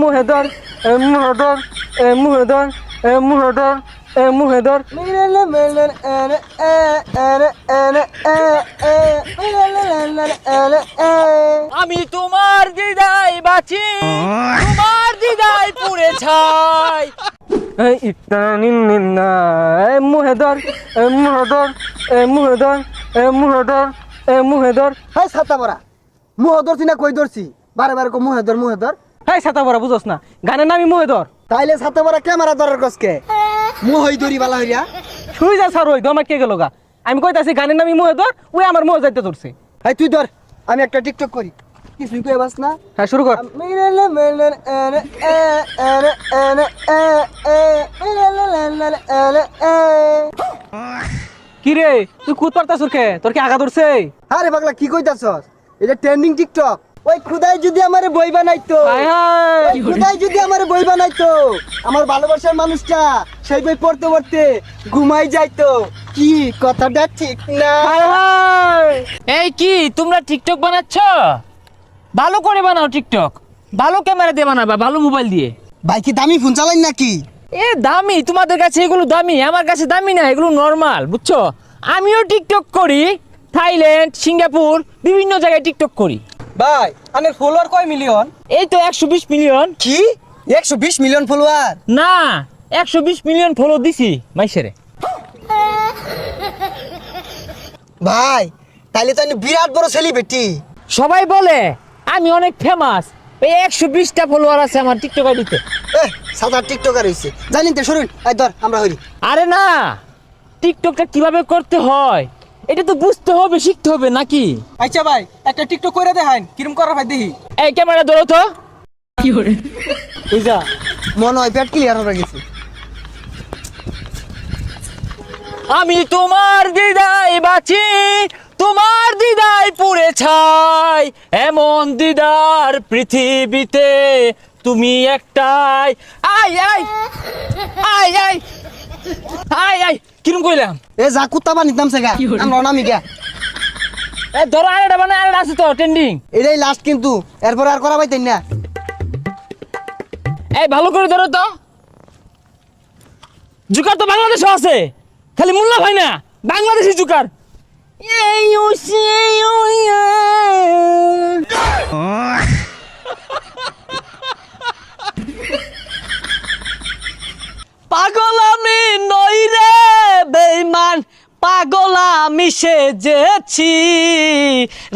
মুহেদর মুহেদর মুহেদর মুহেদর মুহেদর আমি তোমার দিদাই বাঁচি, তোমার দিদাই পুড়ে ছাই। মুহেদর মুহেদর মুহেদর মুহেদর মুহেদর। হাই ছাতা পরা মুহ ধরছি না কই ধরছি? বারে বারে কো মুহেদর মুহেদর। হাই ছাতা পরা বুঝোস না, গানের নামই মুহেদর। তাইলে ছাতা পরা ক্যামেরা ধরার কসকে মুহ হই ধরি বালা হইয়া। শুই যা স্যার, ওই দমা কে গেল গা। আমি কইতাছি গানের নামই মুহেদর, ওই আমার মুহ যাইতে ধরছে। হাই তুই ধর, আমি একটা টিকটক করি। কিছুই কই বাস না। হ্যাঁ শুরু কর। কি রে তুই কুদ পারতাছ কে? তোর কি আগা ধরছে? আরে পাগলা কি কইতাছস? এটা ট্রেন্ডিং টিকটক। ওই খুদাই যদি আমারে বই বানাইতো, হায় হায় ওই খুদাই যদি আমারে বই বানাইতো, আমার ভালোবাসার মানুষটা সেই বই পড়তে পড়তে ঘুমাই যাইতো। কি কথাটা ঠিক না? হায় হায়। এই কি তোমরা টিকটক বানাচ্ছ? ভালো করে বানাও টিকটক, ভালো ক্যামেরা দিয়ে বানাবা, ভালো মোবাইল দিয়ে। ভাই কি দামি ফোন চালাইন নাকি? এ দামি, তোমাদের কাছে এগুলো দামি, আমার কাছে দামি না, এগুলো নর্মাল, বুঝছো? আমিও টিকটক করি, থাইল্যান্ড, সিঙ্গাপুর, বিভিন্ন জায়গায় টিকটক করি। ভাই আনের ফলোয়ার কয় মিলিয়ন? এই তো 120 মিলিয়ন। কি 120 মিলিয়ন ফলোয়ার? না, 120 মিলিয়ন ফলো দিছি মাইসেরে। ভাই তাইলে তো আমি বিরাট বড় সেলিব্রিটি। সবাই বলে আমি অনেক ফেমাস, এই 120টা ফলোয়ার আছে আমার টিকটক আইডিতে। সাদা টিকটকার হইছে জানিন তো। শুনুন এই ধর আমরা হইরি। আরে না, টিকটকটা কিভাবে করতে হয় এটা তো বুঝতে হবে, শিখতে হবে নাকি? আচ্ছা ভাই একটা টিকটক কইরা দেখাইন, কিরম করা ভাই দেখি। এই ক্যামেরা ধরো তো। কি করে বুঝা মনে হয় পেট ক্লিয়ার হয়ে গেছে। আমি তোমার দিদাই বাঁচি, তোমার দিদাই পুড়ে ছাই, এমন দিদার পৃথিবীতে তুমি একটাই। I I I I I I কিরম কইলাম? এ যা কুত্তা বানিতাম সেগা আমরা নামি গা। এ ধরো আরেকটা বানায়, আরেকটা আছে তো ট্রেন্ডিং। এটাই লাস্ট কিন্তু, এরপর আর করা পাইতেন না। এই ভালো করে ধরো তো। জুকার তো বাংলাদেশও আছে, খালি মোল্লা ভাই না, বাংলাদেশি জুকার। পাগল আমি নই রে বেঈমান, পাগল আমি সেজেছি,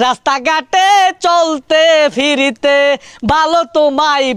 রাস্তাঘাটে চলতে ফিরিতে ভালো তোমায়